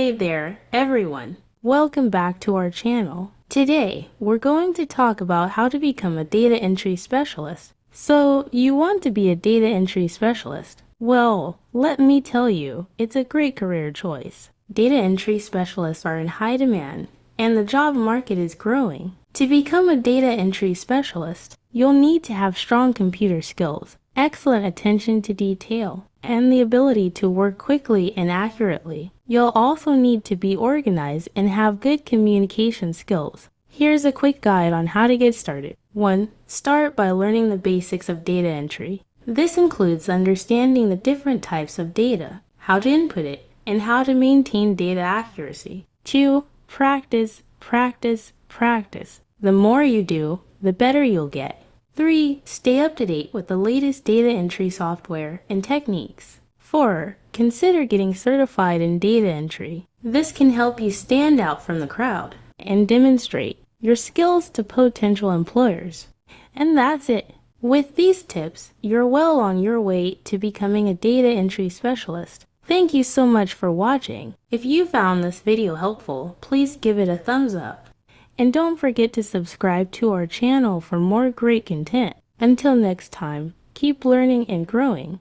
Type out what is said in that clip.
Hey there, everyone. Welcome back to our channel. Today, we're going to talk about how to become a data entry specialist. So, you want to be a data entry specialist? Well, let me tell you, it's a great career choice. Data entry specialists are in high demand, and the job market is growing. To become a data entry specialist, you'll need to have strong computer skills, excellent attention to detail, and the ability to work quickly and accurately. You'll also need to be organized and have good communication skills. Here's a quick guide on how to get started. 1. Start by learning the basics of data entry. This includes understanding the different types of data, how to input it, and how to maintain data accuracy. 2. Practice, practice, practice. The more you do, the better you'll get. 3. Stay up to date with the latest data entry software and techniques. 4. Consider getting certified in data entry. This can help you stand out from the crowd and demonstrate your skills to potential employers. And that's it. With these tips, you're well on your way to becoming a data entry specialist. Thank you so much for watching. If you found this video helpful, please give it a thumbs up. And don't forget to subscribe to our channel for more great content. Until next time, keep learning and growing.